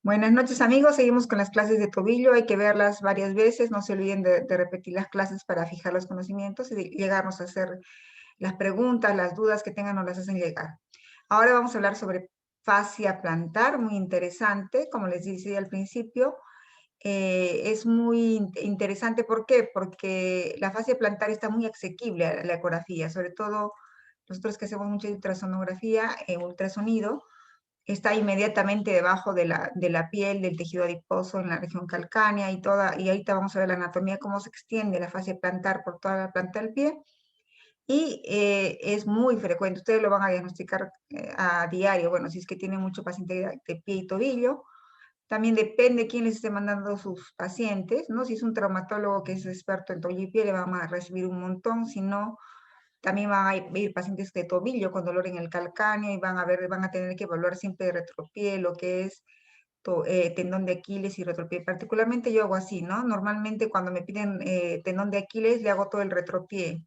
Buenas noches, amigos. Seguimos con las clases de tobillo. Hay que verlas varias veces. No se olviden de repetir las clases para fijar los conocimientos y de llegarnos a hacer las preguntas, las dudas que tengan, nos las hacen llegar. Ahora vamos a hablar sobre fascia plantar, muy interesante. Como les decía al principio, es muy interesante. ¿Por qué? Porque la fascia plantar está muy asequible a la ecografía, sobre todo nosotros que hacemos mucha ultrasonografía, ultrasonido está inmediatamente debajo de la piel, del tejido adiposo en la región calcánea y ahorita vamos a ver la anatomía, cómo se extiende la fascia plantar por toda la planta del pie. Y es muy frecuente, ustedes lo van a diagnosticar a diario, bueno, si es que tienen mucho paciente de pie y tobillo. También depende quién les esté mandando sus pacientes, ¿no? Si es un traumatólogo que es experto en tobillo y pie, le van a recibir un montón, si no, también van a ir pacientes de tobillo con dolor en el calcáneo y van a tener que evaluar siempre de retropié, lo que es tendón de Aquiles y retropié. Particularmente yo hago así, ¿no? Normalmente cuando me piden tendón de Aquiles, le hago todo el retropié.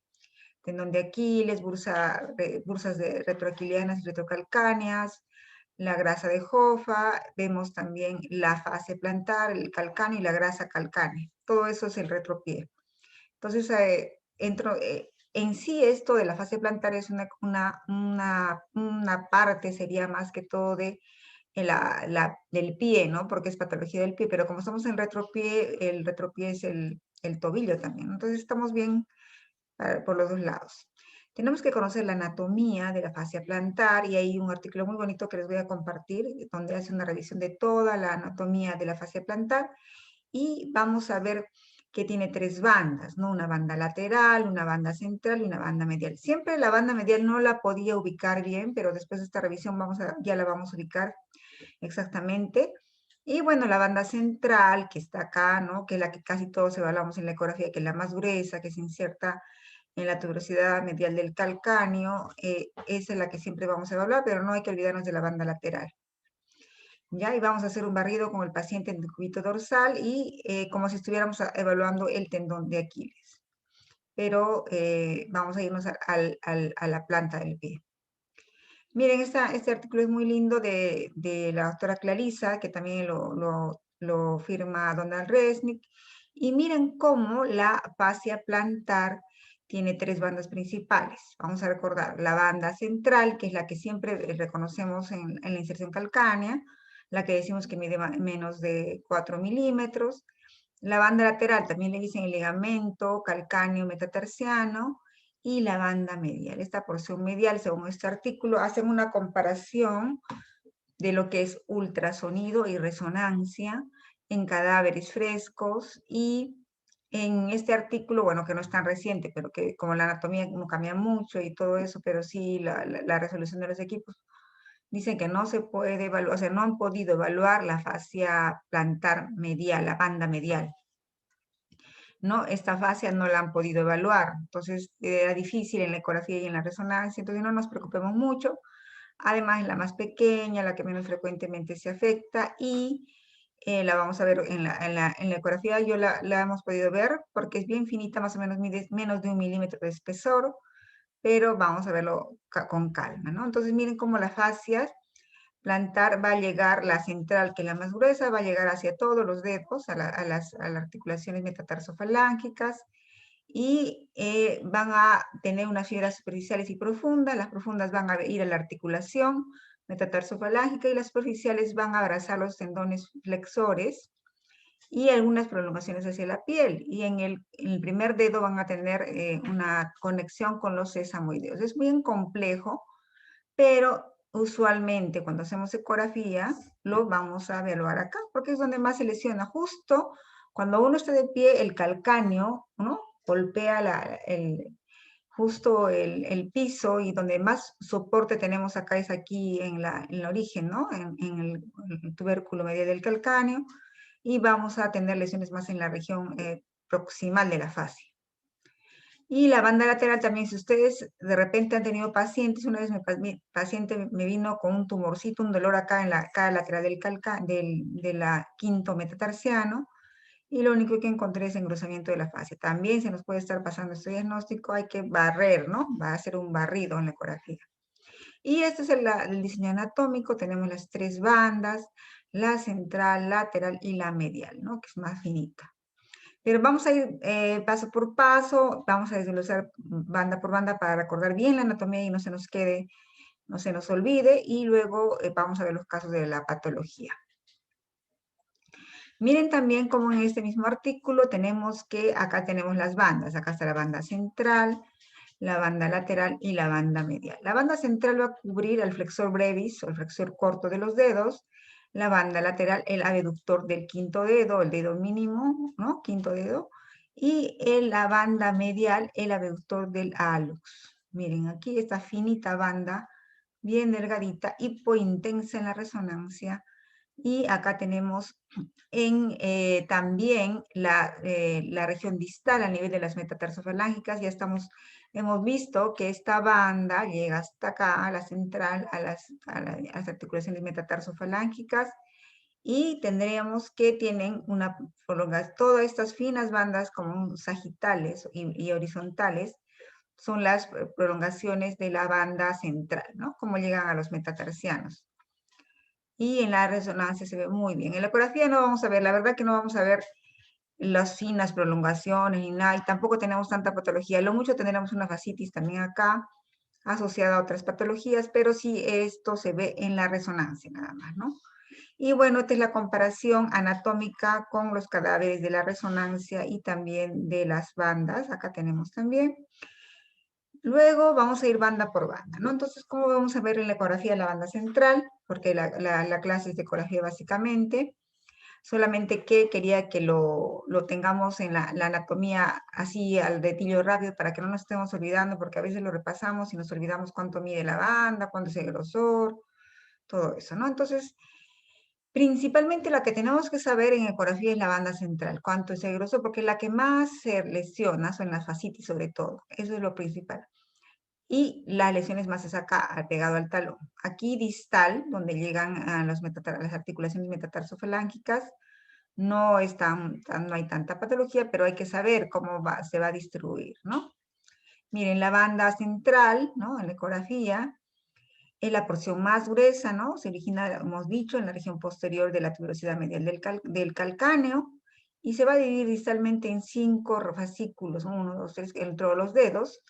Tendón de Aquiles, bursas de retroaquilianas y retrocalcáneas, la grasa de Hoffa, vemos también la fase plantar, el calcáneo y la grasa calcánea. Todo eso es el retropié. Entonces, en sí esto de la fase plantar es una parte, sería más que todo del pie, ¿no? Porque es patología del pie, pero como estamos en retropié, el retropié es el tobillo también, ¿no? Entonces estamos bien por los dos lados. Tenemos que conocer la anatomía de la fascia plantar y hay un artículo muy bonito que les voy a compartir, donde hace una revisión de toda la anatomía de la fascia plantar y vamos a ver que tiene tres bandas, ¿no? Una banda lateral, una banda central y una banda medial. Siempre la banda medial no la podía ubicar bien, pero después de esta revisión ya la vamos a ubicar exactamente. Y bueno, la banda central, que está acá, ¿no? Que es la que casi todos evaluamos en la ecografía, que es la más gruesa, que se inserta en la tuberosidad medial del calcáneo, esa es la que siempre vamos a evaluar, pero no hay que olvidarnos de la banda lateral. ¿Ya? Y vamos a hacer un barrido con el paciente en el cúbito dorsal y como si estuviéramos evaluando el tendón de Aquiles. Pero vamos a irnos a la planta del pie. Miren, este artículo es muy lindo de la doctora Clarisa, que también lo firma Donald Resnick. Y miren cómo la fascia plantar tiene tres bandas principales. Vamos a recordar la banda central, que es la que siempre reconocemos en la inserción calcánea, la que decimos que mide menos de 4 milímetros. La banda lateral también le dicen el ligamento calcáneo metatarsiano y la banda medial. Esta porción medial, según este artículo, hacen una comparación de lo que es ultrasonido y resonancia en cadáveres frescos y en este artículo, bueno, que no es tan reciente, pero que como la anatomía no cambia mucho y todo eso, pero sí la resolución de los equipos, dicen que no se puede evaluar, o sea, no han podido evaluar la fascia plantar medial, la banda medial. ¿No? Esta fascia no la han podido evaluar, entonces era difícil en la ecografía y en la resonancia, entonces no nos preocupemos mucho. Además, es la más pequeña, la que menos frecuentemente se afecta y la vamos a ver en la ecografía. La hemos podido ver porque es bien finita, más o menos mide menos de 1 milímetro de espesor, pero vamos a verlo con calma, ¿no? Entonces, miren cómo las fascias plantar va a llegar, la central, que es la más gruesa, va a llegar hacia todos los dedos, las articulaciones metatarsofalángicas, y van a tener unas fibras superficiales y profundas. Las profundas van a ir a la articulación metatarsofalágica y las superficiales van a abrazar los tendones flexores y algunas prolongaciones hacia la piel. Y en el primer dedo van a tener una conexión con los sesamoideos. Es bien complejo, pero usualmente cuando hacemos ecografía lo vamos a evaluar acá, porque es donde más se lesiona. Justo cuando uno está de pie, el calcáneo, ¿no? Golpea justo el piso y donde más soporte tenemos acá es aquí en el origen, ¿no? En el tubérculo medial del calcáneo y vamos a tener lesiones más en la región proximal de la fascia. Y la banda lateral también, si ustedes de repente han tenido pacientes, una vez mi paciente me vino con un tumorcito, un dolor acá en la cara lateral de la quinto metatarsiano, y lo único que encontré es engrosamiento de la fascia. También se nos puede estar pasando este diagnóstico, hay que barrer, ¿no? Va a hacer un barrido en la ecografía. Y este es el diseño anatómico, tenemos las tres bandas, la central, lateral y la medial, ¿no? Que es más finita. Pero vamos a ir paso por paso, vamos a desglosar banda por banda para recordar bien la anatomía y no se nos quede, no se nos olvide, y luego vamos a ver los casos de la patología. Miren también cómo en este mismo artículo tenemos que acá tenemos las bandas. Acá está la banda central, la banda lateral y la banda medial. La banda central va a cubrir el flexor brevis o el flexor corto de los dedos. La banda lateral, el abductor del quinto dedo, el dedo mínimo, ¿no? Quinto dedo. Y la banda medial, el abductor del hallux. Miren, aquí esta finita banda, bien delgadita, hipointensa en la resonancia. Y acá tenemos también la región distal a nivel de las metatarsofalángicas. Ya hemos visto que esta banda llega hasta acá, a la central, a las articulaciones metatarsofalángicas, y tendríamos que tienen una prolongación. Todas estas finas bandas como sagitales y horizontales son las prolongaciones de la banda central, ¿no? Como llegan a los metatarsianos. Y en la resonancia se ve muy bien. En la ecografía no vamos a ver, la verdad que no vamos a ver las finas prolongaciones ni nada, y tampoco tenemos tanta patología. Lo mucho tendremos una fascitis también acá, asociada a otras patologías, pero sí esto se ve en la resonancia nada más, ¿no? Y bueno, esta es la comparación anatómica con los cadáveres de la resonancia y también de las bandas. Acá tenemos también. Luego vamos a ir banda por banda, ¿no? Entonces, ¿cómo vamos a ver en la ecografía la banda central? Porque la clase es de ecografía básicamente. Solamente que quería que lo tengamos en la anatomía así al detillo rápido para que no nos estemos olvidando, porque a veces lo repasamos y nos olvidamos cuánto mide la banda, cuánto es el grosor, todo eso, ¿no? Entonces, principalmente la que tenemos que saber en ecografía es la banda central, cuánto es el grosor, porque la que más se lesiona son las fascitis sobre todo, eso es lo principal. Y las lesiones más es acá, pegado al talón. Aquí distal, donde llegan a las articulaciones metatarsofalángicas, no hay tanta patología, pero hay que saber cómo se va a distribuir, ¿no? Miren, la banda central, ¿no? En la ecografía, es la porción más gruesa, ¿no? Se origina, hemos dicho, en la región posterior de la tuberosidad medial del calcáneo, y se va a dividir distalmente en 5 fascículos, 1, 2, 3, entre los dedos,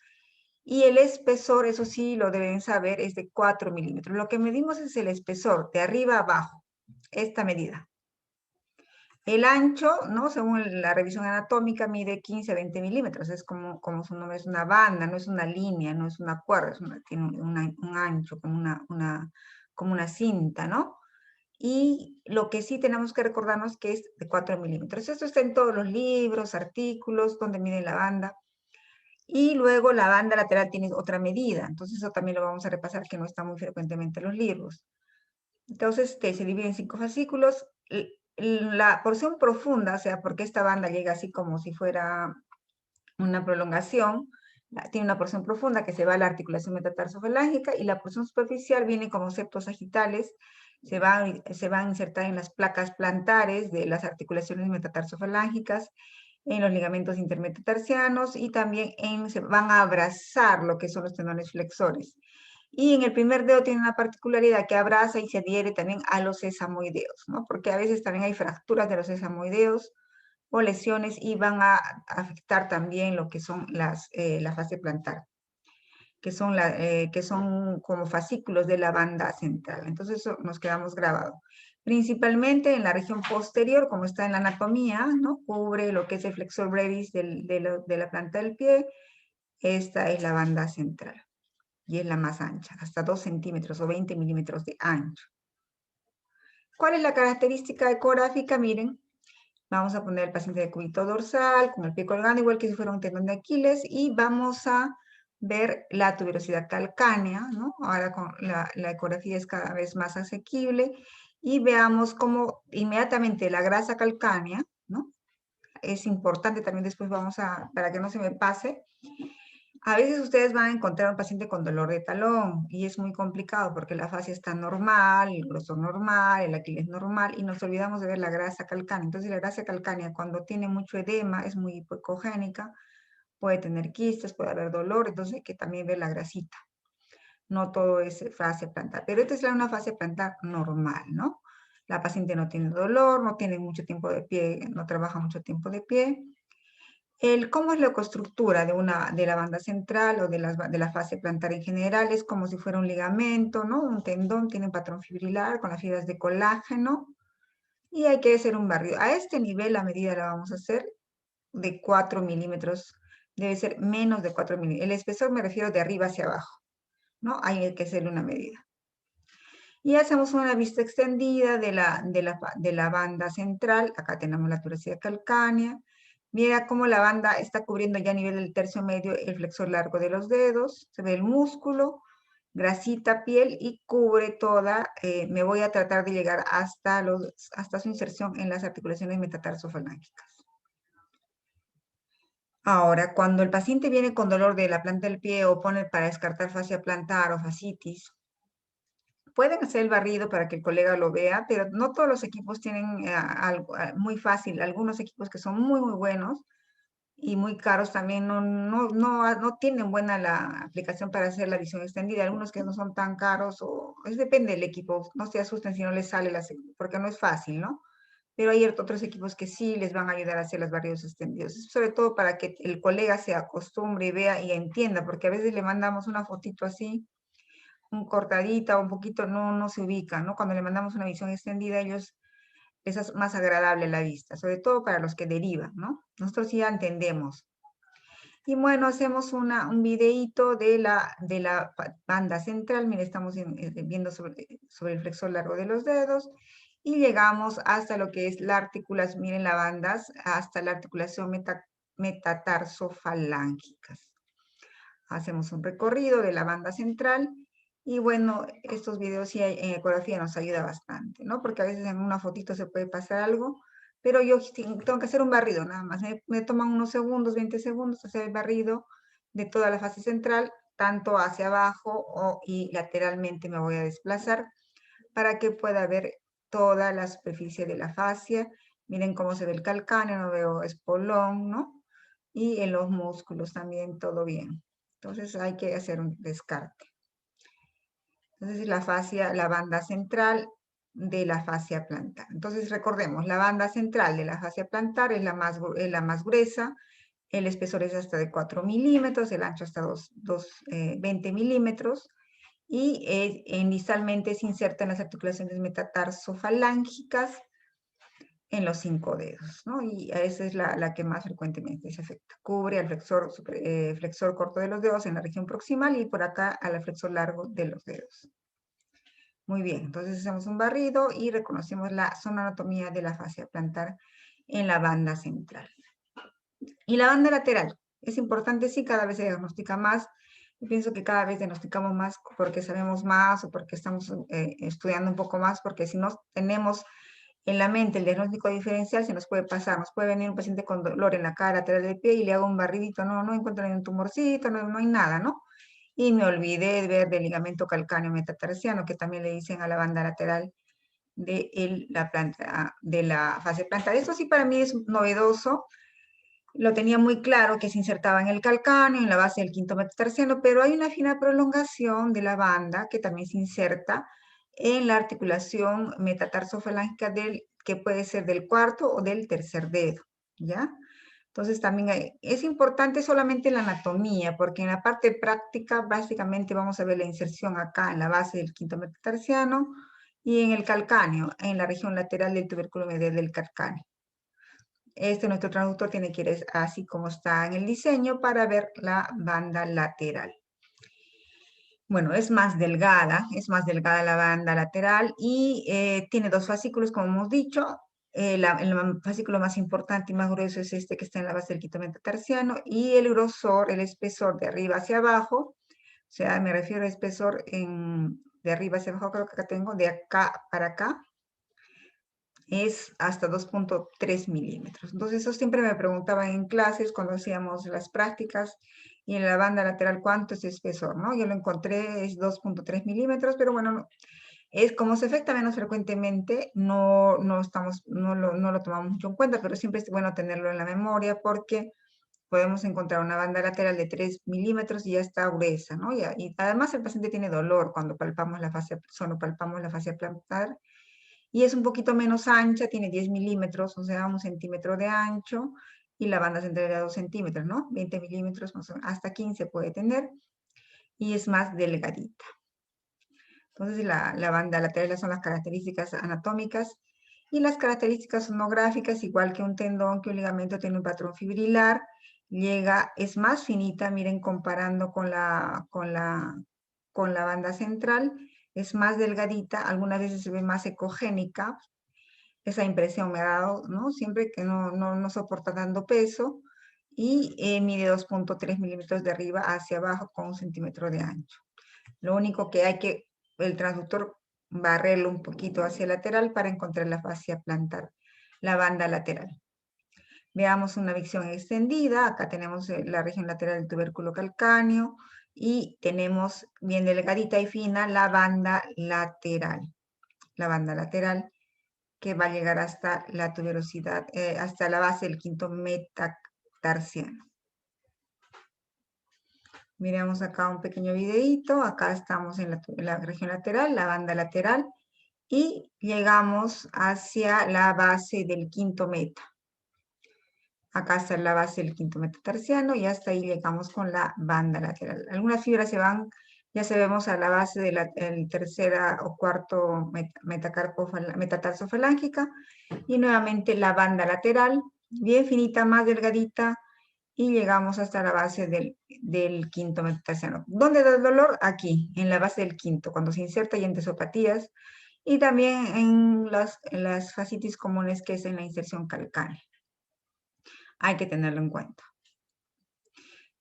y el espesor, eso sí lo deben saber, es de 4 milímetros. Lo que medimos es el espesor, de arriba a abajo, esta medida. El ancho, ¿no? Según la revisión anatómica, mide 15 a 20 milímetros. Es como su nombre, es una banda, no es una línea, no es una cuerda, tiene un ancho, como una cinta, ¿no? Y lo que sí tenemos que recordarnos que es de 4 milímetros. Esto está en todos los libros, artículos, donde mide la banda. Y luego la banda lateral tiene otra medida. Entonces eso también lo vamos a repasar, que no está muy frecuentemente en los libros. Entonces se divide en 5 fascículos. La porción profunda, o sea, porque esta banda llega así como si fuera una prolongación, tiene una porción profunda que se va a la articulación metatarsofalágica, y la porción superficial viene como septos sagitales, se va a insertar en las placas plantares de las articulaciones metatarsofalángicas, en los ligamentos intermetatarsianos, y también se van a abrazar lo que son los tendones flexores. Y en el primer dedo tiene una particularidad que abraza y se adhiere también a los sesamoideos, ¿no? Porque a veces también hay fracturas de los sesamoideos o lesiones, y van a afectar también lo que son la fase plantar, que son como fascículos de la banda central. Entonces eso nos quedamos grabado. Principalmente en la región posterior, como está en la anatomía, ¿no? Cubre lo que es el flexor brevis de la planta del pie. Esta es la banda central y es la más ancha, hasta 2 centímetros o 20 milímetros de ancho. ¿Cuál es la característica ecográfica? Miren, vamos a poner al paciente de cúbito dorsal, con el pie colgando, igual que si fuera un tendón de Aquiles, y vamos a ver la tuberosidad calcánea, ¿no? Ahora con la ecografía es cada vez más asequible, y veamos cómo inmediatamente la grasa calcánea, ¿no? Es importante también, después para que no se me pase, a veces ustedes van a encontrar un paciente con dolor de talón, y es muy complicado porque la fascia está normal, el grosor normal, el Aquiles normal, y nos olvidamos de ver la grasa calcánea. Entonces la grasa calcánea, cuando tiene mucho edema, es muy hipocogénica, puede tener quistes, puede haber dolor, entonces hay que también ver la grasita. No todo es fase plantar, pero esta es una fase plantar normal, ¿no? La paciente no tiene dolor, no tiene mucho tiempo de pie, no trabaja mucho tiempo de pie. ¿Cómo es la ecoestructura de la banda central o de la fase plantar en general? Es como si fuera un ligamento, ¿no? Un tendón, tiene un patrón fibrilar con las fibras de colágeno y hay que hacer un barrido. A este nivel la medida la vamos a hacer de 4 milímetros, debe ser menos de 4 milímetros. El espesor me refiero de arriba hacia abajo, ¿no? Ahí hay que hacerle una medida. Y hacemos una vista extendida de la banda central. Acá tenemos la tuberosidad calcánea. Mira cómo la banda está cubriendo ya a nivel del tercio medio el flexor largo de los dedos. Se ve el músculo, grasita, piel y cubre toda. Me voy a tratar de llegar hasta su inserción en las articulaciones metatarsofalángicas. Ahora, cuando el paciente viene con dolor de la planta del pie o pone para descartar fascia plantar o fascitis, pueden hacer el barrido para que el colega lo vea, pero no todos los equipos tienen algo muy fácil. Algunos equipos que son muy, muy buenos y muy caros también no tienen buena la aplicación para hacer la visión extendida. Algunos que no son tan caros, depende del equipo. No se asusten si no les sale, porque no es fácil, ¿no? Pero hay otros equipos que sí les van a ayudar a hacer los barridos extendidos. Sobre todo para que el colega se acostumbre y vea y entienda, porque a veces le mandamos una fotito así, un cortadita o un poquito, no se ubican, ¿no? Cuando le mandamos una visión extendida, ellos les es más agradable la vista, sobre todo para los que derivan, ¿no? Nosotros ya entendemos. Y bueno, hacemos un videíto de la banda central. Mira, estamos viendo sobre el flexor largo de los dedos y llegamos hasta lo que es la articulación, miren la banda, hasta la articulación metatarsofalángica. Hacemos un recorrido de la banda central y bueno, estos videos sí en ecografía nos ayuda bastante, ¿no? Porque a veces en una fotito se puede pasar algo, pero yo tengo que hacer un barrido nada más. Me toman unos segundos, 20 segundos, hacer el barrido de toda la fase central, tanto hacia abajo y lateralmente me voy a desplazar para que pueda ver toda la superficie de la fascia. Miren cómo se ve el calcáneo, no veo espolón, ¿no? Y en los músculos también todo bien. Entonces hay que hacer un descarte. Entonces la fascia, la banda central de la fascia plantar. Entonces recordemos, la banda central de la fascia plantar es la más gruesa, el espesor es hasta de 4 milímetros, el ancho hasta 20 milímetros, y distalmente se inserta en las articulaciones metatarsofalángicas en los 5 dedos, ¿no? Y esa es la que más frecuentemente se afecta. Cubre al flexor corto de los dedos en la región proximal y por acá al flexor largo de los dedos. Muy bien, entonces hacemos un barrido y reconocemos la zona anatomía de la fascia plantar en la banda central. Y la banda lateral, es importante, sí, cada vez se diagnostica más. Yo pienso que cada vez diagnosticamos más porque sabemos más o porque estamos estudiando un poco más, porque si no tenemos en la mente el diagnóstico diferencial, se nos puede pasar. Nos puede venir un paciente con dolor en la cara lateral del pie y le hago un barridito, no encuentro ningún tumorcito, no hay nada, ¿no? Y me olvidé de ver del ligamento calcáneo metatarsiano, que también le dicen a la banda lateral de la fase plantar. Esto sí para mí es novedoso. Lo tenía muy claro que se insertaba en el calcáneo, en la base del quinto metatarsiano, pero hay una fina prolongación de la banda que también se inserta en la articulación metatarsofalángica que puede ser del cuarto o del tercer dedo, ¿ya? Entonces también es importante solamente la anatomía, porque en la parte práctica básicamente vamos a ver la inserción acá en la base del quinto metatarsiano y en el calcáneo, en la región lateral del tubérculo medial del calcáneo. Nuestro traductor tiene que ir así como está en el diseño para ver la banda lateral. Bueno, es más delgada la banda lateral y tiene dos fascículos, como hemos dicho. El fascículo más importante y más grueso es este que está en la base del quinto metatarsiano y el grosor, el espesor de arriba hacia abajo, o sea, me refiero al espesor de arriba hacia abajo, creo que acá tengo, de acá para acá, es hasta 2.3 milímetros. Entonces, eso siempre me preguntaban en clases cuando hacíamos las prácticas y en la banda lateral cuánto es el espesor, ¿no? Yo lo encontré, es 2.3 milímetros, pero bueno, es como se afecta menos frecuentemente, no lo tomamos mucho en cuenta, pero siempre es bueno tenerlo en la memoria porque podemos encontrar una banda lateral de 3 milímetros y ya está gruesa, ¿no? Y además el paciente tiene dolor cuando palpamos la fascia, sonopalpamos la fascia plantar y es un poquito menos ancha, tiene 10 milímetros, o sea, 1 centímetro de ancho, y la banda central de 2 centímetros, ¿no? 20 milímetros, más o menos, hasta 15 puede tener, y es más delgadita. Entonces, la banda lateral son las características anatómicas, y las características sonográficas, igual que un tendón, que un ligamento tiene un patrón fibrilar, es más finita, miren, comparando con la banda central, es más delgadita, algunas veces se ve más ecogénica, esa impresión me ha dado, ¿no? Siempre que no soporta dando peso, y mide 2.3 milímetros de arriba hacia abajo con 1 centímetro de ancho. Lo único que hay que, el transductor, barrerlo un poquito hacia el lateral para encontrar la fascia plantar, la banda lateral. Veamos una visión extendida. Acá tenemos la región lateral del tubérculo calcáneo y tenemos bien delgadita y fina la banda lateral. La banda lateral que va a llegar hasta la tuberosidad, hasta la base del quinto metatarsiano. Miramos acá un pequeño videíto. Acá estamos en la región lateral, la banda lateral, y llegamos hacia la base del quinto meta. Acá está la base del quinto metatarsiano y hasta ahí llegamos con la banda lateral. Algunas fibras se van, ya sabemos, a la base de la tercera o cuarto metatarsofalángica, y nuevamente la banda lateral, bien finita, más delgadita, y llegamos hasta la base del quinto metatarsiano. ¿Dónde da el dolor? Aquí, en la base del quinto, cuando se inserta y en entesopatías, y también en las fascitis comunes, que es en la inserción calcánea. Hay que tenerlo en cuenta.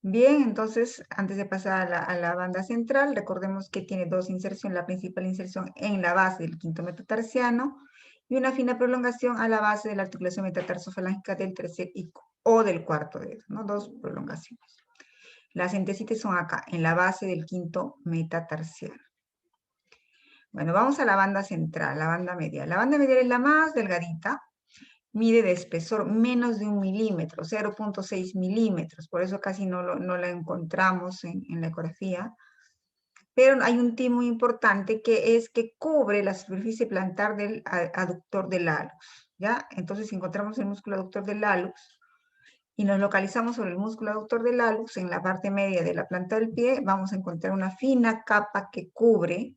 Bien, entonces, antes de pasar a la banda central, recordemos que tiene dos inserciones, la principal inserción en la base del quinto metatarsiano y una fina prolongación a la base de la articulación metatarsofalángica del tercer o del cuarto dedo, ¿no? Dos prolongaciones. Las entesites son acá, en la base del quinto metatarsiano. Bueno, vamos a la banda central, la banda medial. La banda medial es la más delgadita, mide de espesor menos de 1 milímetro, 0.6 milímetros, por eso casi no la encontramos en la ecografía. Pero hay un timo muy importante, que es que cubre la superficie plantar del aductor del hallux, ¿ya? Entonces, si encontramos el músculo aductor del hallux y nos localizamos sobre el músculo aductor del hallux, en la parte media de la planta del pie, vamos a encontrar una fina capa que cubre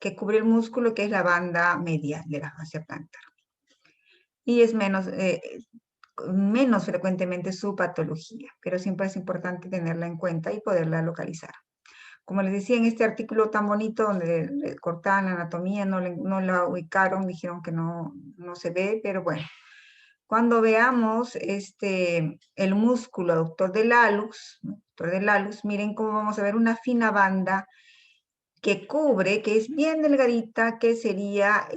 el músculo, que es la banda medial de la fascia plantar. Y es menos frecuentemente su patología, pero siempre es importante tenerla en cuenta y poderla localizar. Como les decía, en este artículo tan bonito donde le cortaban la anatomía, no la ubicaron, dijeron que no se ve, pero bueno. Cuando veamos el músculo aductor del hallux, miren cómo vamos a ver una fina banda que cubre, que es bien delgadita, que sería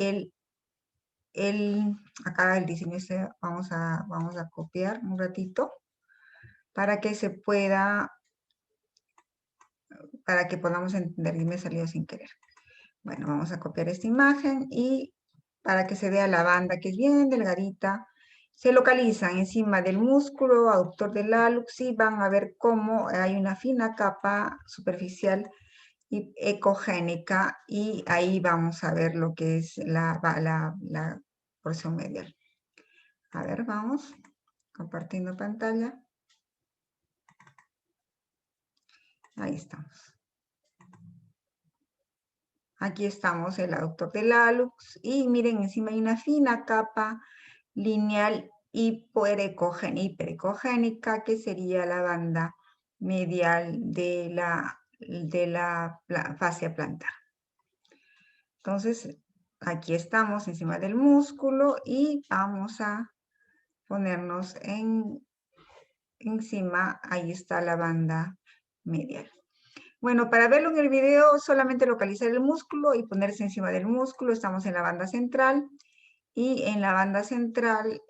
acá el diseño vamos a copiar un ratito para que podamos entender, y me he salido sin querer. Bueno, vamos a copiar esta imagen y para que se vea la banda, que es bien delgadita, se localizan encima del músculo aductor del hallux y van a ver cómo hay una fina capa superficial y ecogénica, y ahí vamos a ver lo que es la porción medial. A ver, vamos, compartiendo pantalla. Ahí estamos. Aquí estamos, el aductor del hallux, y miren, encima hay una fina capa lineal hiperecogénica, que sería la banda medial de la fascia plantar. Entonces, aquí estamos encima del músculo y vamos a ponernos encima, ahí está la banda medial. Bueno, para verlo en el video, solamente localizar el músculo y ponerse encima del músculo. Estamos en la banda central, y en la banda central,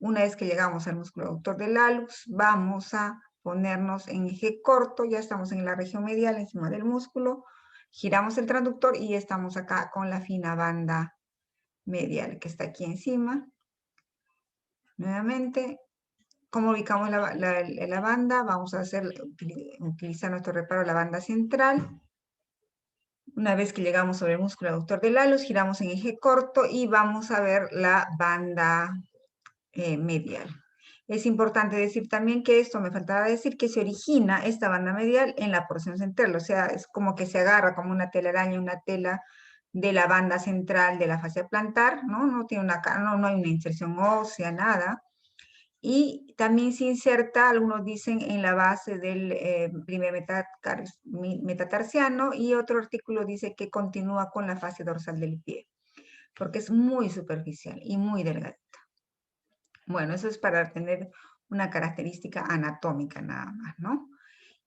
una vez que llegamos al músculo aductor del hallux, vamos a ponernos en eje corto. Ya estamos en la región medial, encima del músculo. Giramos el transductor y estamos acá con la fina banda medial que está aquí encima. Nuevamente, ¿cómo ubicamos la banda? Vamos a utilizar nuestro reparo, la banda central. Una vez que llegamos sobre el músculo aductor del halus, giramos en eje corto y vamos a ver la banda medial. Es importante decir también que esto, me faltaba decir, que se origina esta banda medial en la porción central, o sea, es como que se agarra como una telaraña, una tela de la banda central de la fascia plantar, ¿no? No tiene no hay una inserción ósea, nada. Y también se inserta, algunos dicen, en la base del primer metatarsiano, y otro artículo dice que continúa con la fascia dorsal del pie, porque es muy superficial y muy delgada. Bueno, eso es para tener una característica anatómica nada más, ¿no?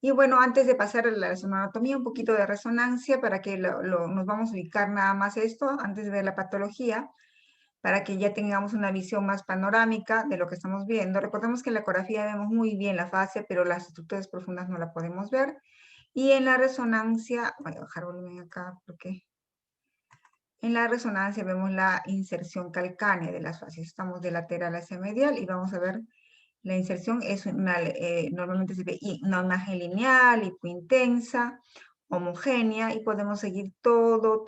Y bueno, antes de pasar a la anatomía, un poquito de resonancia para que nos vamos a ubicar nada más esto, antes de ver la patología, para que ya tengamos una visión más panorámica de lo que estamos viendo. Recordemos que en la ecografía vemos muy bien la fascia, pero las estructuras profundas no la podemos ver. Y en la resonancia, voy a bajar volumen acá porque en la resonancia vemos la inserción calcánea de las fascias. Estamos de lateral hacia medial y vamos a ver la inserción es normalmente se ve una imagen lineal, hipointensa, homogénea, y podemos seguir todo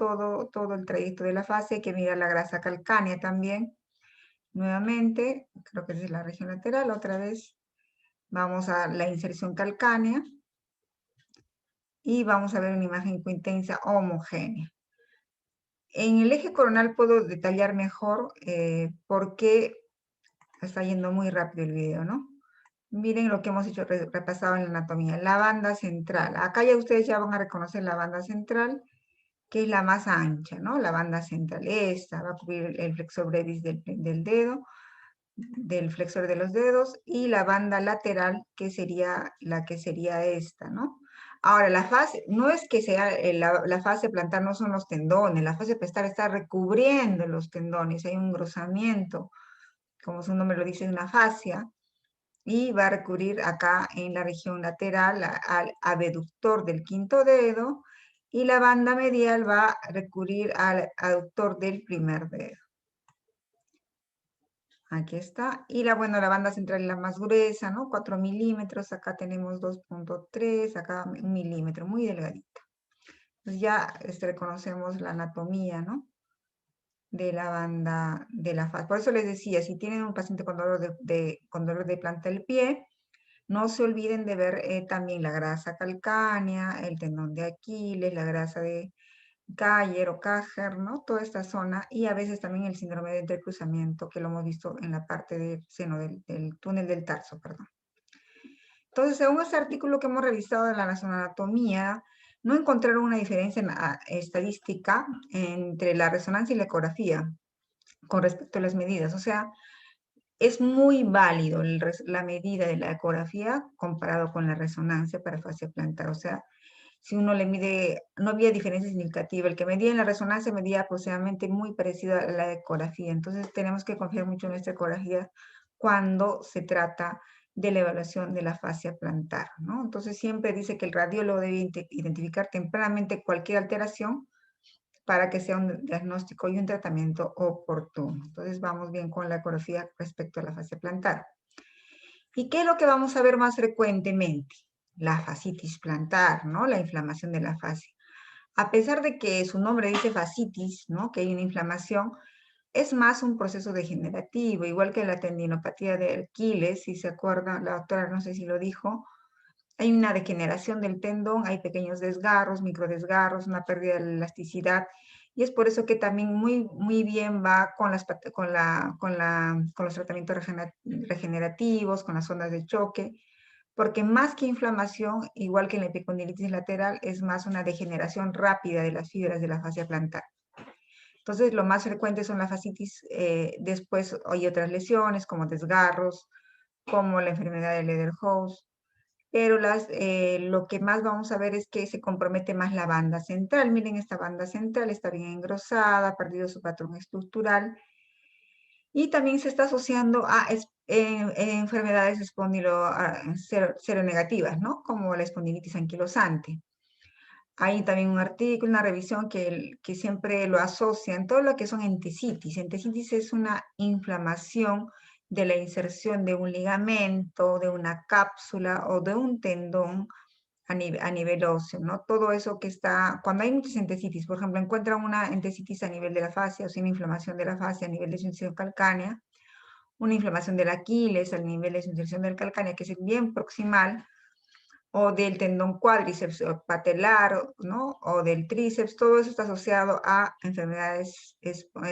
el trayecto de la fascia. Hay que mirar la grasa calcánea también. Nuevamente, creo que esa es la región lateral, otra vez vamos a la inserción calcánea y vamos a ver una imagen hipointensa homogénea. En el eje coronal puedo detallar mejor porque está yendo muy rápido el video, ¿no? Miren lo que hemos hecho repasado en la anatomía. La banda central. Acá ya ustedes ya van a reconocer la banda central, que es la más ancha, ¿no? La banda central. Esta va a cubrir el flexor brevis del dedo, del flexor de los dedos, y la banda lateral, que sería la que sería esta, ¿no? Ahora, la fase, no es que sea la fase plantar, no son los tendones, la fase plantar está recubriendo los tendones, hay un engrosamiento, como su nombre lo dice, una fascia, y va a recurrir acá en la región lateral al abductor del quinto dedo, y la banda medial va a recurrir al aductor del primer dedo. Aquí está. Y bueno, la banda central es la más gruesa, ¿no? 4 milímetros. Acá tenemos 2.3, acá 1 milímetro, muy delgadita. Entonces ya reconocemos la anatomía, ¿no? De la banda de la fascia. Por eso les decía, si tienen un paciente con dolor con dolor de planta del pie, no se olviden de ver también la grasa calcánea, el tendón de Aquiles, la grasa de Galler o Cajer, ¿no? Toda esta zona, y a veces también el síndrome de entrecruzamiento, que lo hemos visto en la parte del seno del túnel del tarso, perdón. Entonces, según este artículo que hemos revisado de la anatomía, no encontraron una diferencia estadística entre la resonancia y la ecografía con respecto a las medidas. O sea, es muy válido la medida de la ecografía comparado con la resonancia para fascia plantar. O sea, si uno le mide, no había diferencia significativa. El que medía en la resonancia medía aproximadamente muy parecido a la ecografía. Entonces tenemos que confiar mucho en nuestra ecografía cuando se trata de la evaluación de la fascia plantar, ¿no? Entonces siempre dice que el radiólogo debe identificar tempranamente cualquier alteración para que sea un diagnóstico y un tratamiento oportuno. Entonces vamos bien con la ecografía respecto a la fascia plantar. ¿Y qué es lo que vamos a ver más frecuentemente? La fascitis plantar, ¿no? La inflamación de la fascia. A pesar de que su nombre dice fascitis, ¿no? Que hay una inflamación, es más un proceso degenerativo, igual que la tendinopatía de Aquiles, si se acuerdan, la doctora no sé si lo dijo, hay una degeneración del tendón, hay pequeños desgarros, microdesgarros, una pérdida de elasticidad, y es por eso que también muy bien va con los tratamientos regenerativos, con las ondas de choque, porque más que inflamación, igual que en la epicondilitis lateral, es más una degeneración rápida de las fibras de la fascia plantar. Entonces, lo más frecuente son las fascitis, después hay otras lesiones como desgarros, como la enfermedad de Lederhouse, pero lo que más vamos a ver es que se compromete más la banda central. Miren, esta banda central está bien engrosada, ha perdido su patrón estructural, y también se está asociando a enfermedades seronegativas, ¿no? Como la espondilitis anquilosante. Hay también un artículo, una revisión que siempre lo asocian, todo lo que son entesitis. Entesitis es una inflamación de la inserción de un ligamento, de una cápsula o de un tendón a nivel óseo, ¿no? Todo eso que está, cuando hay muchas entesitis, por ejemplo, encuentran una entesitis a nivel de la fascia, o sin inflamación de la fascia a nivel de su inserción calcánea, una inflamación del Aquiles al nivel de su inserción del calcánea, que es bien proximal, o del tendón cuádriceps o patelar, ¿no? O del tríceps, todo eso está asociado a enfermedades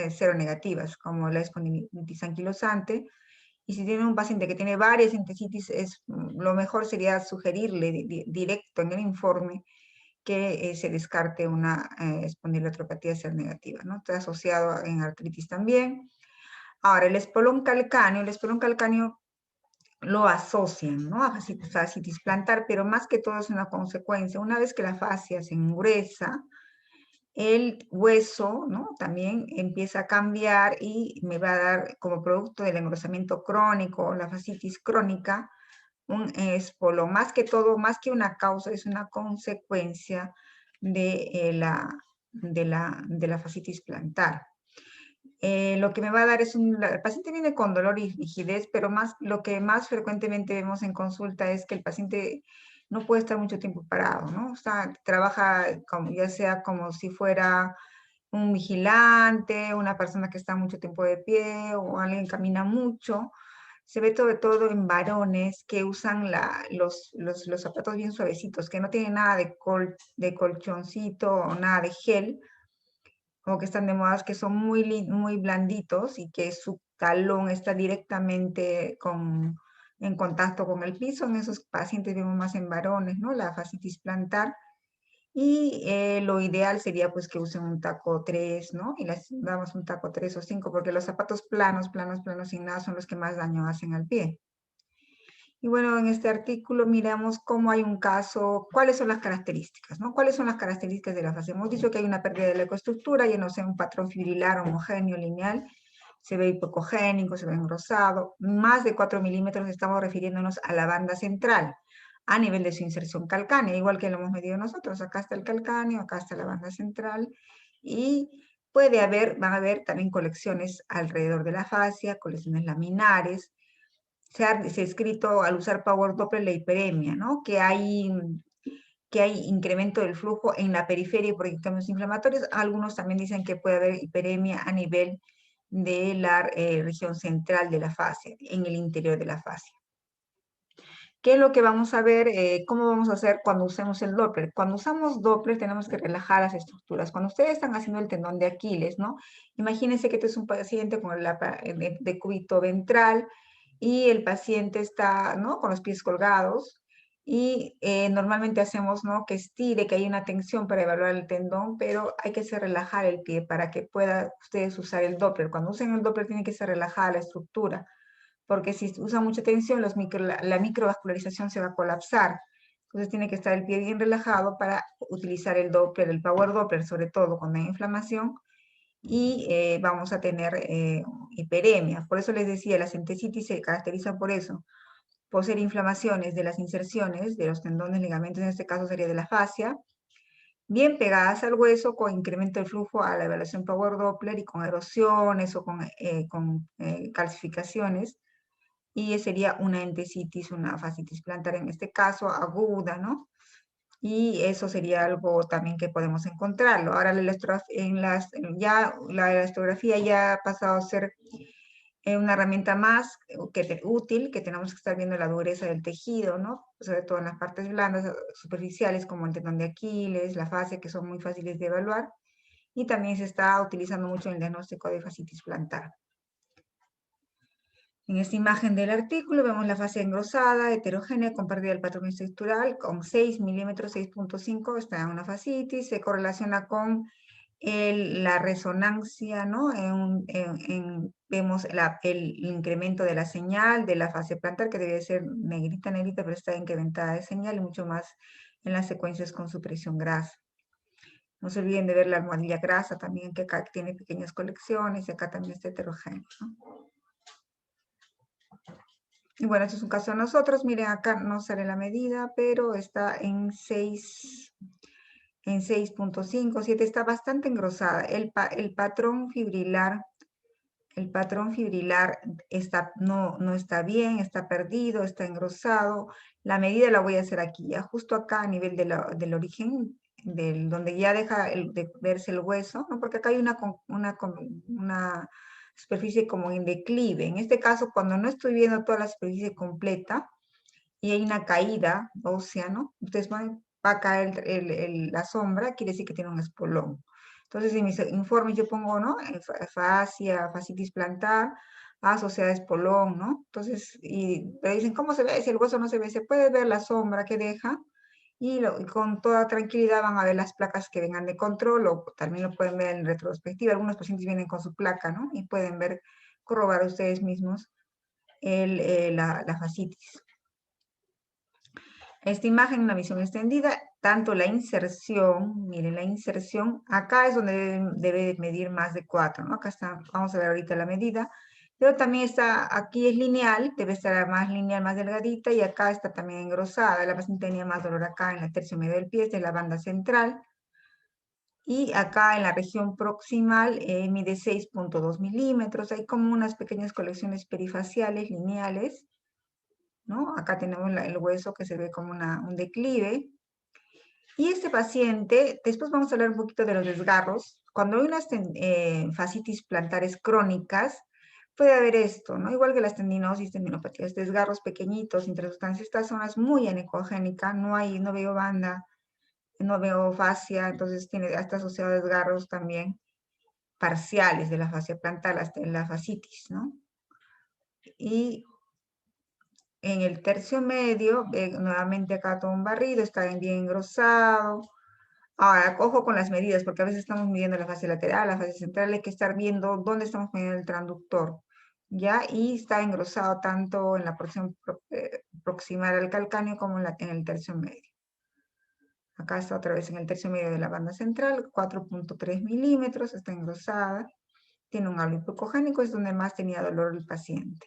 seronegativas, como la espondilitis anquilosante. Y si tiene un paciente que tiene varias entesitis, lo mejor sería sugerirle directo en el informe que se descarte una espondilotropatía seronegativa, ¿no? Está asociado en artritis también. Ahora, el espolón calcáneo lo asocian, ¿no? A fascitis plantar, pero más que todo es una consecuencia. Una vez que la fascia se engruesa, el hueso, ¿no? También empieza a cambiar y me va a dar, como producto del engrosamiento crónico, la fascitis crónica, un espolón. Más que todo, más que una causa, es una consecuencia de la fascitis plantar. Lo que me va a dar es el paciente viene con dolor y rigidez, pero lo que más frecuentemente vemos en consulta es que el paciente no puede estar mucho tiempo parado, ¿no? O sea, trabaja ya sea como si fuera un vigilante, una persona que está mucho tiempo de pie o alguien que camina mucho. Se ve sobre todo en varones que usan los zapatos bien suavecitos, que no tienen nada de colchoncito o nada de gel, o que están de moda, que son muy blanditos y que su talón está directamente en contacto con el piso. En esos pacientes vemos más en varones, ¿no? La fascitis plantar. Y lo ideal sería pues que usen un taco 3, ¿no? Y les damos un taco 3 o 5, porque los zapatos planos sin nada son los que más daño hacen al pie. Y bueno, en este artículo miramos cómo hay un caso, cuáles son las características, ¿no? ¿Cuáles son las características de la fascia? Hemos dicho que hay una pérdida de la ecoestructura, ya no sea un patrón fibrilar homogéneo, lineal, se ve hipocogénico, se ve engrosado, más de 4 milímetros, estamos refiriéndonos a la banda central, a nivel de su inserción calcánea, igual que lo hemos medido nosotros. Acá está el calcáneo, acá está la banda central, y van a haber también colecciones alrededor de la fascia, colecciones laminares. Se ha escrito al usar Power Doppler la hiperemia, ¿no? Que hay incremento del flujo en la periferia por cambios inflamatorios. Algunos también dicen que puede haber hiperemia a nivel de la región central de la fascia, en el interior de la fascia. ¿Qué es lo que vamos a ver? ¿Cómo vamos a hacer cuando usemos el Doppler? Cuando usamos Doppler tenemos que relajar las estructuras. Cuando ustedes están haciendo el tendón de Aquiles, ¿no? Imagínense que este es un paciente con el decúbito ventral y el paciente está, ¿no? Con los pies colgados y normalmente hacemos, ¿no? Que estire, que hay una tensión para evaluar el tendón, pero hay que hacer relajar el pie para que puedan ustedes usar el Doppler. Cuando usen el Doppler tiene que ser relajada la estructura, porque si usa mucha tensión, la microvascularización se va a colapsar. Entonces tiene que estar el pie bien relajado para utilizar el Doppler, el Power Doppler, sobre todo cuando hay inflamación, y vamos a tener hiperemia. Por eso les decía, las entesitis se caracterizan por eso, por ser inflamaciones de las inserciones, de los tendones, ligamentos, en este caso sería de la fascia, bien pegadas al hueso, con incremento del flujo a la evaluación Power Doppler y con erosiones o con calcificaciones, y sería una entesitis, una fascitis plantar en este caso, aguda, ¿no? Y eso sería algo también que podemos encontrarlo. Ahora la elastografía ya ha pasado a ser una herramienta más útil, que tenemos que estar viendo la dureza del tejido, ¿no? Sobre todo en las partes blandas, superficiales, como el tendón de Aquiles, la fascia, que son muy fáciles de evaluar. Y también se está utilizando mucho en el diagnóstico de fascitis plantar. En esta imagen del artículo vemos la fascia engrosada, heterogénea, con pérdida del patrón estructural, con 6 milímetros, 6.5, está en una fascitis, se correlaciona con la resonancia, ¿no? Vemos el incremento de la señal de la fascia plantar, que debe ser negrita, pero está incrementada de señal, y mucho más en las secuencias con supresión grasa. No se olviden de ver la almohadilla grasa también, que acá tiene pequeñas colecciones, y acá también está heterogéneo, ¿no? Y bueno, este es un caso de nosotros. Miren, acá no sale la medida, pero está en 6.5, 7, está bastante engrosada. El patrón fibrilar el patrón fibrilar no está bien, está perdido, está engrosado. La medida la voy a hacer aquí, ya justo acá a nivel del origen, donde ya deja de verse el hueso, ¿no? Porque acá hay una superficie como en declive. En este caso, cuando no estoy viendo toda la superficie completa y hay una caída ósea, ¿no? Ustedes va a caer la sombra, quiere decir que tiene un espolón. Entonces, en mis informes yo pongo, ¿no? Fascia, fascitis plantar, asociada a espolón, ¿no? Entonces, me dicen, ¿cómo se ve? Si el hueso no se ve, se puede ver la sombra que deja y con toda tranquilidad van a ver las placas que vengan de control o también lo pueden ver en retrospectiva. Algunos pacientes vienen con su placa, ¿no? Y pueden ver, corroborar ustedes mismos la fascitis. Esta imagen, una visión extendida, tanto la inserción, miren la inserción, acá es donde debe medir más de 4, ¿no? Acá está, vamos a ver ahorita la medida, pero también está, aquí es lineal, debe estar más lineal, más delgadita, y acá está también engrosada. La paciente tenía más dolor acá en el tercio medio del pie, esta es la banda central, y acá en la región proximal mide 6.2 milímetros, hay como unas pequeñas colecciones perifaciales lineales, ¿no? Acá tenemos el hueso que se ve como un declive. Y este paciente, después vamos a hablar un poquito de los desgarros. Cuando hay unas fascitis plantares crónicas, puede haber esto, ¿no? Igual que las tendinosis, tendinopatías, desgarros pequeñitos, intersustancias. Esta zona es muy anecogénica, no veo banda, no veo fascia, entonces está asociado a desgarros también parciales de la fascia plantar, la fascitis, ¿no? Y en el tercio medio, nuevamente acá todo un barrido, está bien engrosado. Ahora, ojo con las medidas, porque a veces estamos midiendo la fascia lateral, la fascia central, hay que estar viendo dónde estamos midiendo el transductor, ¿ya? Y está engrosado tanto en la porción proximal al calcáneo como en el tercio medio. Acá está otra vez en el tercio medio de la banda central, 4.3 milímetros, está engrosada, tiene un halo hipocogénico, es donde más tenía dolor el paciente.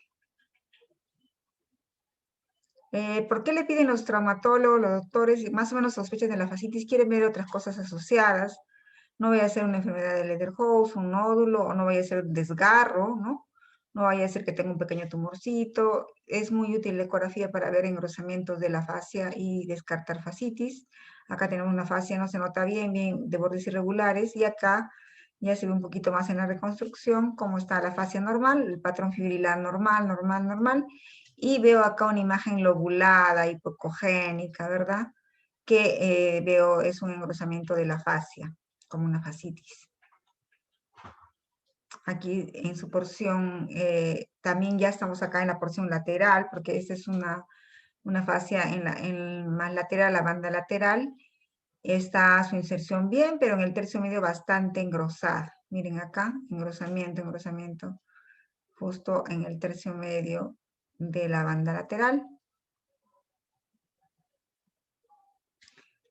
¿Por qué le piden los traumatólogos, los doctores, y más o menos sospechan de la fascitis? Quieren ver otras cosas asociadas. No vaya a ser una enfermedad de Lederhouse, un nódulo, o no vaya a ser desgarro, ¿no? No vaya a ser que tenga un pequeño tumorcito. Es muy útil la ecografía para ver engrosamientos de la fascia y descartar fascitis. Acá tenemos una fascia, no se nota bien, de bordes irregulares, y acá ya se ve un poquito más en la reconstrucción cómo está la fascia normal, el patrón fibrilar normal, normal, normal, y veo acá una imagen lobulada, hipocogénica, ¿verdad? Que veo es un engrosamiento de la fascia, como una fascitis. Aquí en su porción, también ya estamos acá en la porción lateral, porque esta es una fascia más lateral, la banda lateral. Está su inserción bien, pero en el tercio medio bastante engrosada. Miren acá, engrosamiento, engrosamiento, justo en el tercio medio de la banda lateral.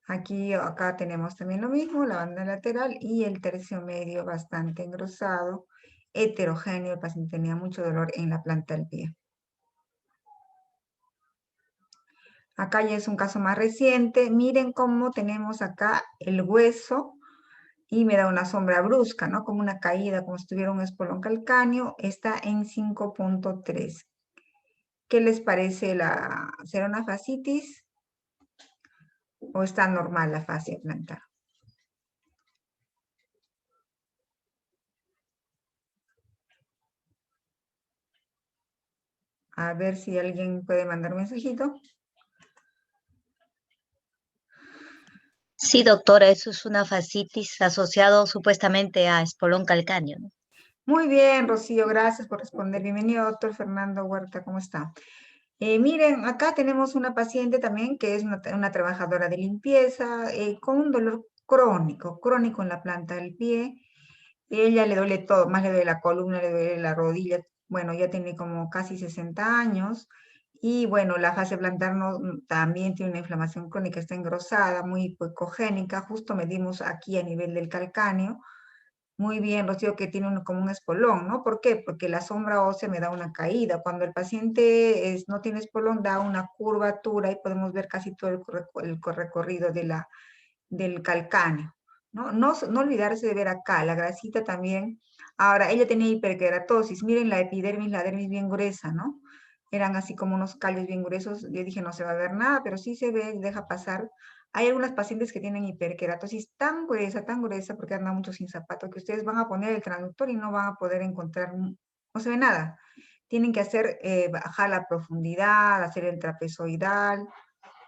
Aquí, acá tenemos también lo mismo, la banda lateral y el tercio medio bastante engrosado, heterogéneo. El paciente tenía mucho dolor en la planta del pie. Acá ya es un caso más reciente. Miren cómo tenemos acá el hueso y me da una sombra brusca, ¿no? Como una caída, como si tuviera un espolón calcáneo. Está en 5.3. ¿Qué les parece? ¿Será una fascitis o está normal la fascia plantar? A ver si alguien puede mandar un mensajito. Sí, doctora, eso es una fascitis asociado supuestamente a espolón calcáneo, ¿no? Muy bien, Rocío, gracias por responder. Bienvenido, doctor Fernando Huerta, ¿cómo está? Miren, acá tenemos una paciente también que es una trabajadora de limpieza con un dolor crónico en la planta del pie. Ella le duele todo, más le duele la columna, le duele la rodilla. Bueno, ya tiene como casi 60 años. Y bueno, la fase plantar también tiene una inflamación crónica, está engrosada, muy hipocogénica. Justo medimos aquí a nivel del calcáneo. Muy bien, Rocío, que tiene como un espolón, ¿no? ¿Por qué? Porque la sombra ósea me da una caída. Cuando el paciente no tiene espolón, da una curvatura y podemos ver casi todo el recorrido del calcáneo, ¿no? No olvidarse de ver acá, la grasita también Ahora, ella tenía hiperkeratosis. Miren la dermis bien gruesa, ¿no? Eran así como unos callos bien gruesos. Yo dije, no se va a ver nada, pero sí se ve, deja pasar. Hay algunas pacientes que tienen hiperkeratosis tan gruesa, porque andan mucho sin zapato, que ustedes van a poner el traductor y no van a poder encontrar, no se ve nada. Tienen que hacer, bajar la profundidad, hacer el trapezoidal,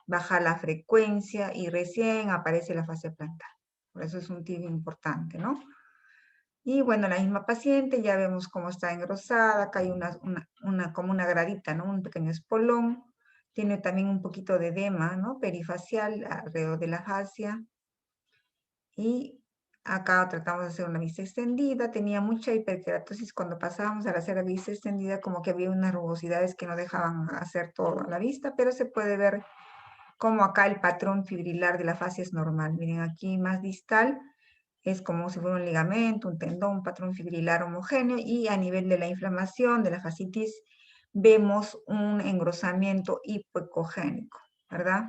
bajar la frecuencia y recién aparece la fascia plantar. Por eso es un tip importante, ¿no? Y bueno, la misma paciente, ya vemos cómo está engrosada, acá hay como una gradita, ¿no? Un pequeño espolón, tiene también un poquito de edema, ¿no? Perifacial alrededor de la fascia. Y acá tratamos de hacer una vista extendida, tenía mucha hiperkeratosis cuando pasábamos a hacer la vista extendida, como que había unas rugosidades que no dejaban hacer todo a la vista, pero se puede ver como acá el patrón fibrilar de la fascia es normal. Miren, aquí más distal es como si fuera un ligamento, un tendón, un patrón fibrilar homogéneo, y a nivel de la inflamación, de la fascitis, vemos un engrosamiento hipoecogénico, ¿verdad?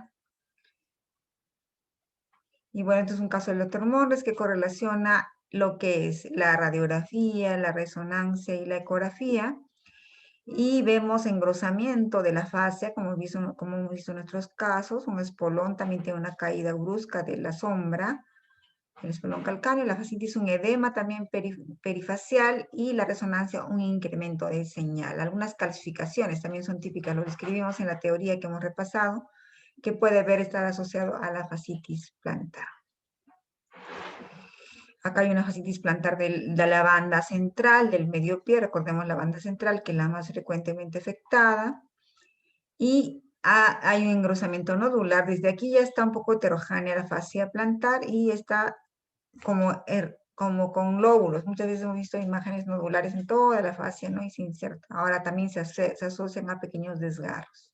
Y bueno, este es un caso del doctor Monres que correlaciona lo que es la radiografía, la resonancia y la ecografía, y vemos engrosamiento de la fascia, como hemos visto en nuestros casos. Un espolón también tiene una caída brusca de la sombra, el espolón calcáneo, la fascitis un edema también perifacial, y la resonancia un incremento de señal. Algunas calcificaciones también son típicas, lo describimos en la teoría que hemos repasado, que puede ver estar asociado a la fascitis plantar. Acá hay una fascitis plantar de la banda central, del medio pie, recordemos la banda central, que es la más frecuentemente afectada, y hay un engrosamiento nodular. Desde aquí ya está un poco heterogénea la fascia plantar y está como con lóbulos. Muchas veces hemos visto imágenes nodulares en toda la fascia, ¿no? Y se inserta. Ahora también se asocian a pequeños desgarros.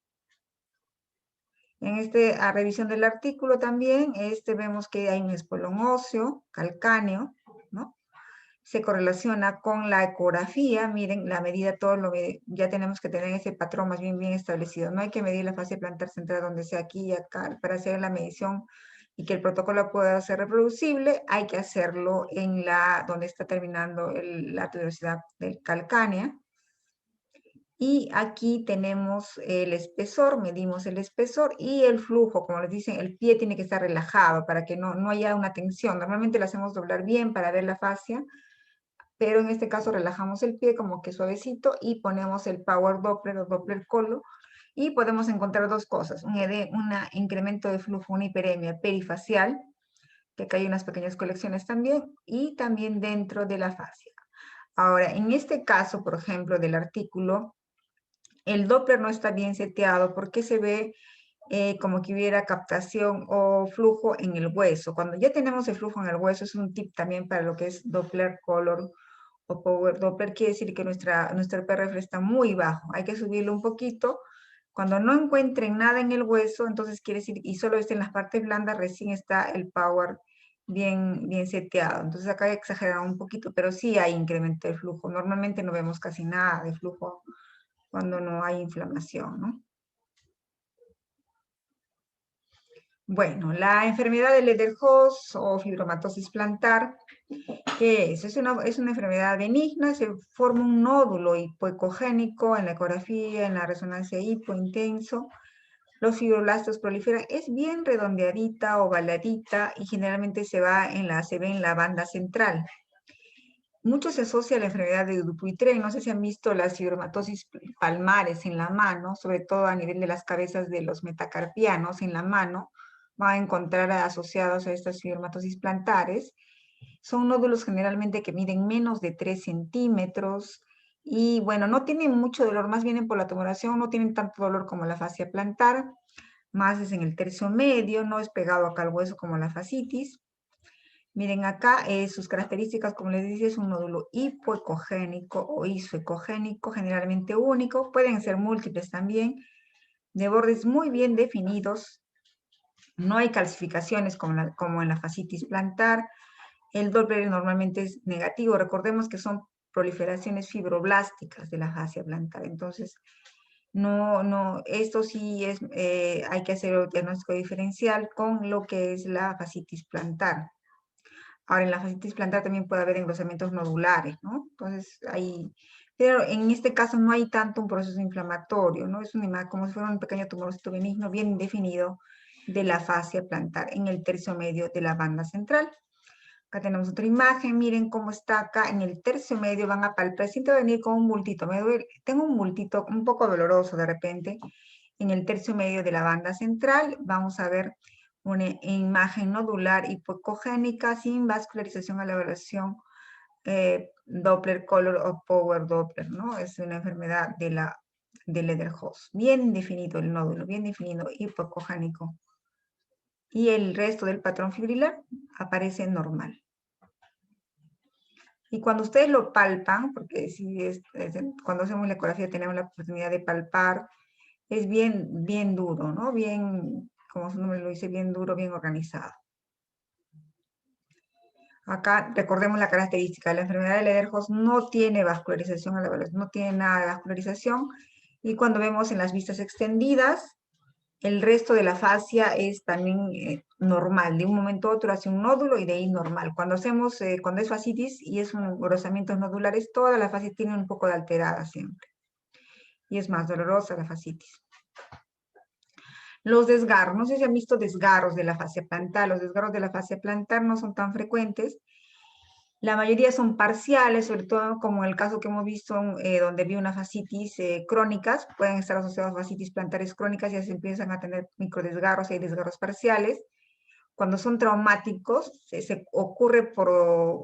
En a revisión del artículo también, vemos que hay un espolón óseo, calcáneo, ¿no? Se correlaciona con la ecografía. Miren, la medida, ya tenemos que tener ese patrón más bien establecido. No hay que medir la fascia plantar central donde sea aquí y acá para hacer la medición y que el protocolo pueda ser reproducible. Hay que hacerlo donde está terminando la tuberosidad del calcánea. Y aquí tenemos el espesor, medimos el espesor y el flujo. Como les dicen, el pie tiene que estar relajado para que no haya una tensión. Normalmente lo hacemos doblar bien para ver la fascia, pero en este caso relajamos el pie como que suavecito y ponemos el Power Doppler o Doppler Colo, y podemos encontrar dos cosas: un incremento de flujo, una hiperemia perifacial, que acá hay unas pequeñas colecciones también, y también dentro de la fascia. Ahora, en este caso, por ejemplo, del artículo, el Doppler no está bien seteado porque se ve como que hubiera captación o flujo en el hueso. Cuando ya tenemos el flujo en el hueso, es un tip también para lo que es Doppler Color o Power Doppler, quiere decir que nuestro PRF está muy bajo. Hay que subirlo un poquito. Cuando no encuentren nada en el hueso, entonces quiere decir, y solo está en las partes blandas, recién está el Power bien seteado. Entonces acá hay que exagerar un poquito, pero sí hay incremento de flujo. Normalmente no vemos casi nada de flujo cuando no hay inflamación, ¿no? Bueno, la enfermedad de Ledderhose o fibromatosis plantar, ¿qué es? Es una enfermedad benigna, se forma un nódulo hipoecogénico en la ecografía, en la resonancia hipointenso. Los fibroblastos proliferan, es bien redondeadita, ovaladita, y generalmente se ve en la banda central. Mucho se asocia a la enfermedad de Dupuytren. No sé si han visto las fibromatosis palmares en la mano, sobre todo a nivel de las cabezas de los metacarpianos en la mano. Van a encontrar asociados a estas fibromatosis plantares. Son nódulos generalmente que miden menos de 3 centímetros y bueno, no tienen mucho dolor, más bien por la tumoración no tienen tanto dolor como la fascia plantar, más es en el tercio medio, no es pegado acá al hueso como la fascitis. Miren acá, sus características, como les decía, es un nódulo hipoecogénico o isoecogénico, generalmente único, pueden ser múltiples también, de bordes muy bien definidos, no hay calcificaciones como en la fascitis plantar. El Doppler normalmente es negativo, recordemos que son proliferaciones fibroblásticas de la fascia plantar, entonces esto sí hay que hacer el diagnóstico diferencial con lo que es la fascitis plantar. Ahora, en la fascitis plantar también puede haber engrosamientos nodulares, ¿no? Entonces, pero en este caso no hay tanto un proceso inflamatorio, ¿no? Es como si fuera un pequeño tumorcito benigno bien definido de la fascia plantar en el tercio medio de la banda central. Acá tenemos otra imagen, miren cómo está acá en el tercio medio, van a palpar, siento venir con un bultito, tengo un bultito un poco doloroso de repente, en el tercio medio de la banda central, vamos a ver una imagen nodular hipocogénica sin vascularización a la evaluación Doppler Color o Power Doppler, ¿no? Es una enfermedad de Lederhost. Bien definido el nódulo, bien definido, hipocogénico. Y el resto del patrón fibrilar aparece normal. Y cuando ustedes lo palpan, porque si cuando hacemos la ecografía tenemos la oportunidad de palpar, es bien duro, ¿no? Bien, como su nombre lo dice, bien duro, bien organizado. Acá recordemos la característica, la enfermedad de Lederhost no tiene vascularización a la evaluación, no tiene nada de vascularización, y cuando vemos en las vistas extendidas, el resto de la fascia es también normal, de un momento a otro hace un nódulo y de ahí normal. Cuando cuando es fascitis y es un engrosamientos nodulares, toda la fascia tiene un poco de alterada siempre, y es más dolorosa la fascitis. Los desgarros, no sé si han visto desgarros de la fascia plantar, los desgarros de la fascia plantar no son tan frecuentes, la mayoría son parciales, sobre todo como en el caso que hemos visto donde vi una fascitis crónicas, pueden estar asociados a fascitis plantares crónicas y ya se empiezan a tener microdesgarros, hay desgarros parciales. Cuando son traumáticos, se ocurre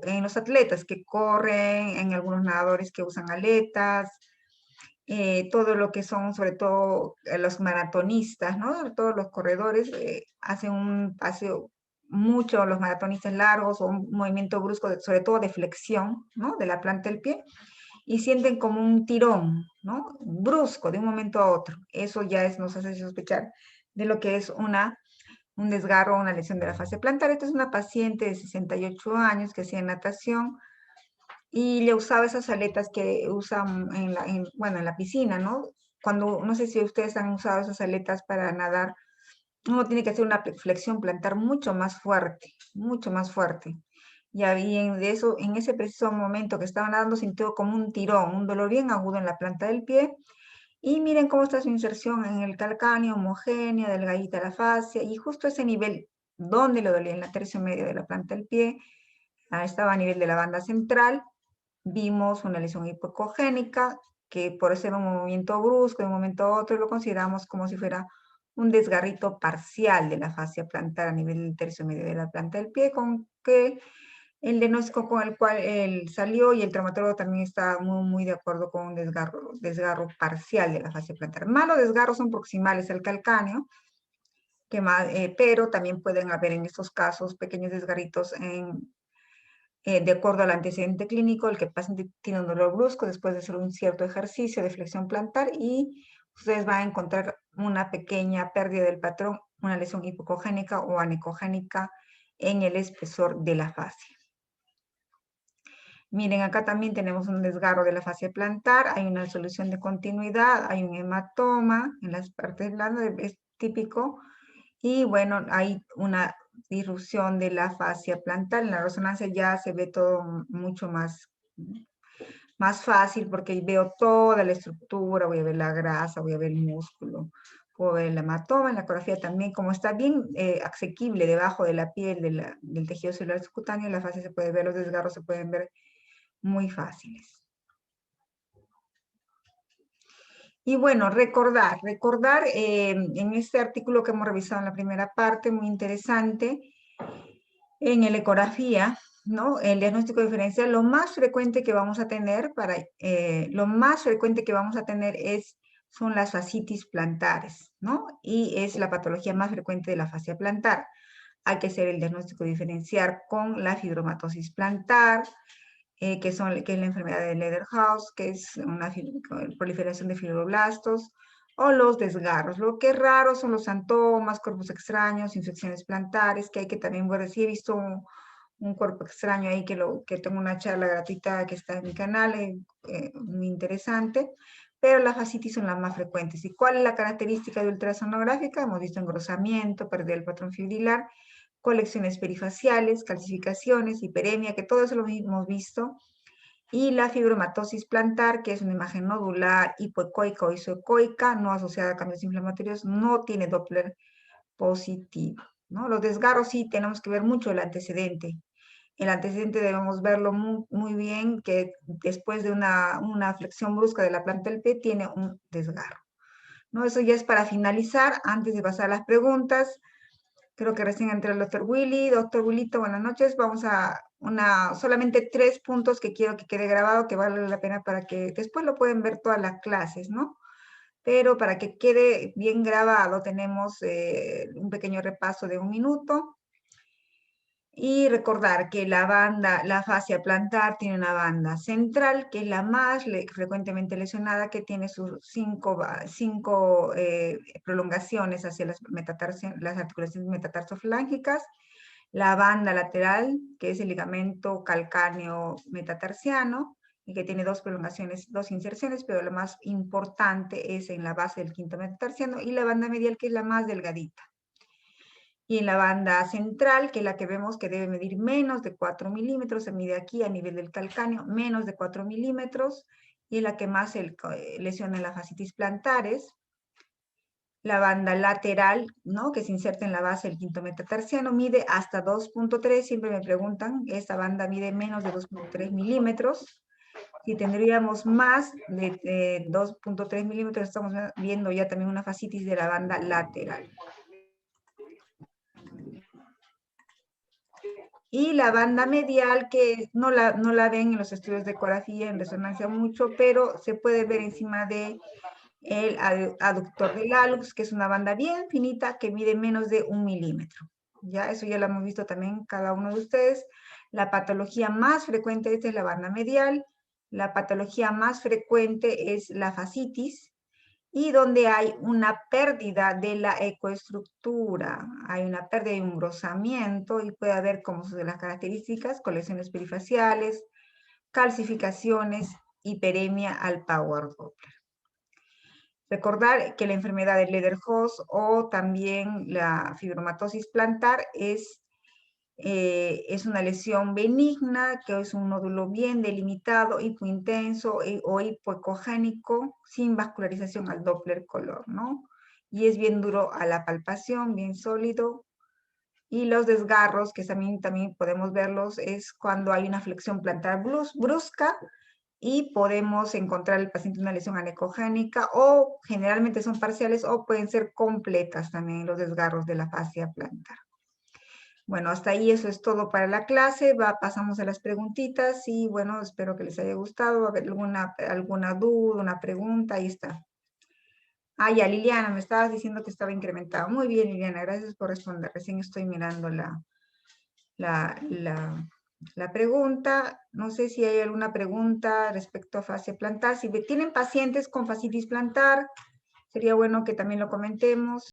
en los atletas que corren, en algunos nadadores que usan aletas, todo lo que son, sobre todo los maratonistas, ¿no? Todos los corredores hacen un paseo, mucho los maratonistas largos o un movimiento brusco, sobre todo de flexión, ¿no? De la planta del pie, y sienten como un tirón, ¿no? Brusco, de un momento a otro. Eso ya nos hace sospechar de lo que es un desgarro o una lesión de la fascia plantar. Esta es una paciente de 68 años que hacía natación, y le usaba esas aletas que usan bueno, en la piscina, ¿no? No sé si ustedes han usado esas aletas para nadar, uno tiene que hacer una flexión plantar mucho más fuerte. Y de eso, en ese preciso momento que estaba nadando, sintió como un tirón, un dolor bien agudo en la planta del pie. Y miren cómo está su inserción en el calcáneo, homogénea, delgadita la fascia, y justo ese nivel donde le dolía en la tercio medio de la planta del pie, estaba a nivel de la banda central. Vimos una lesión hipocogénica que por ser un movimiento brusco de un momento a otro lo consideramos como si fuera un desgarrito parcial de la fascia plantar a nivel del tercio medio de la planta del pie, con que el diagnóstico con el cual él salió y el traumatólogo también está muy de acuerdo con un desgarro parcial de la fascia plantar. Malos desgarros son proximales al calcáneo, pero también pueden haber en estos casos pequeños desgarritos de acuerdo al antecedente clínico, el que el paciente tiene un dolor brusco después de hacer un cierto ejercicio de flexión plantar, y ustedes van a encontrar una pequeña pérdida del patrón, una lesión hipocogénica o anecogénica en el espesor de la fascia. Miren, acá también tenemos un desgarro de la fascia plantar, hay una solución de continuidad, hay un hematoma en las partes blandas, es típico, y bueno, hay una disrupción de la fascia plantar. En la resonancia ya se ve todo mucho más fácil porque veo toda la estructura, voy a ver la grasa, voy a ver el músculo, puedo ver el hematoma. En la ecografía también, como está bien asequible debajo de la piel del tejido celular subcutáneo, la fascia se puede ver, los desgarros se pueden ver muy fáciles. Y bueno, recordar en este artículo que hemos revisado en la primera parte, muy interesante, en la ecografía, ¿no? El diagnóstico diferencial, lo más frecuente que vamos a tener son las fascitis plantares, ¿no? Y es la patología más frecuente de la fascia plantar. Hay que hacer el diagnóstico diferencial con la fibromatosis plantar, que es la enfermedad de Lederhost, que es una proliferación de fibroblastos, o los desgarros. Lo que es raro son los santomas, cuerpos extraños, infecciones plantares, que hay que también ver. Sí he visto un cuerpo extraño ahí que tengo una charla gratuita que está en mi canal, muy interesante, pero las fascitis son las más frecuentes. ¿Y cuál es la característica de ultrasonográfica? Hemos visto engrosamiento, pérdida del patrón fibrilar, colecciones perifaciales, calcificaciones, hiperemia, que todo eso lo hemos visto, y la fibromatosis plantar, que es una imagen nodular, hipoecoica o isoecoica, no asociada a cambios inflamatorios, no tiene Doppler positivo, ¿no? Los desgarros sí tenemos que ver mucho el antecedente. El antecedente debemos verlo muy bien, que después de una flexión brusca de la planta del pie tiene un desgarro, ¿no? Eso ya es para finalizar, antes de pasar a las preguntas. Creo que recién entró el doctor Willy. Doctor Willito, buenas noches. Vamos a solamente 3 puntos que quiero que quede grabado, que vale la pena para que después lo pueden ver todas las clases, ¿no? Pero para que quede bien grabado, tenemos un pequeño repaso de 1 minuto. Y recordar que la fascia plantar tiene una banda central, que es la más frecuentemente lesionada, que tiene sus 5 prolongaciones hacia las articulaciones metatarsofalángicas. La banda lateral, que es el ligamento calcáneo metatarsiano, y que tiene 2 prolongaciones, 2 inserciones, pero la más importante es en la base del quinto metatarsiano, y la banda medial, que es la más delgadita. Y en la banda central, que es la que vemos que debe medir menos de 4 milímetros, se mide aquí a nivel del calcáneo, menos de 4 milímetros, y es la que más lesiona en la fascitis plantares. La banda lateral, ¿no?, que se inserta en la base del quinto metatarsiano, mide hasta 2.3, siempre me preguntan, esta banda mide menos de 2.3 milímetros. Si tendríamos más de 2.3 milímetros, estamos viendo ya también una fascitis de la banda lateral. Y la banda medial, que no la ven en los estudios de ecografía en resonancia mucho, pero se puede ver encima de el aductor del hallux, que es una banda bien finita que mide menos de 1 milímetro. Ya, eso ya lo hemos visto también cada uno de ustedes. La patología más frecuente, esta es la banda medial. La patología más frecuente es la fascitis, y donde hay una pérdida de la ecoestructura, hay una pérdida de engrosamiento, y puede haber, como son las características, colecciones perifaciales, calcificaciones, hiperemia al Power Doppler. Recordar que la enfermedad de Lederhost o también la fibromatosis plantar es una lesión benigna, que es un nódulo bien delimitado, hipointenso o hipoecogénico, sin vascularización al Doppler color, ¿no? Y es bien duro a la palpación, bien sólido. Y los desgarros, que también podemos verlos, es cuando hay una flexión plantar brusca, y podemos encontrar el paciente una lesión anecogénica, o generalmente son parciales o pueden ser completas también los desgarros de la fascia plantar. Bueno, hasta ahí eso es todo para la clase. Pasamos a las preguntitas y bueno, espero que les haya gustado. ¿A ver alguna duda, una pregunta? Ahí está. Ah, ya, Liliana, me estabas diciendo que estaba incrementado. Muy bien, Liliana, gracias por responder. Recién estoy mirando la pregunta. No sé si hay alguna pregunta respecto a fascia plantar. Si tienen pacientes con fascitis plantar, sería bueno que también lo comentemos.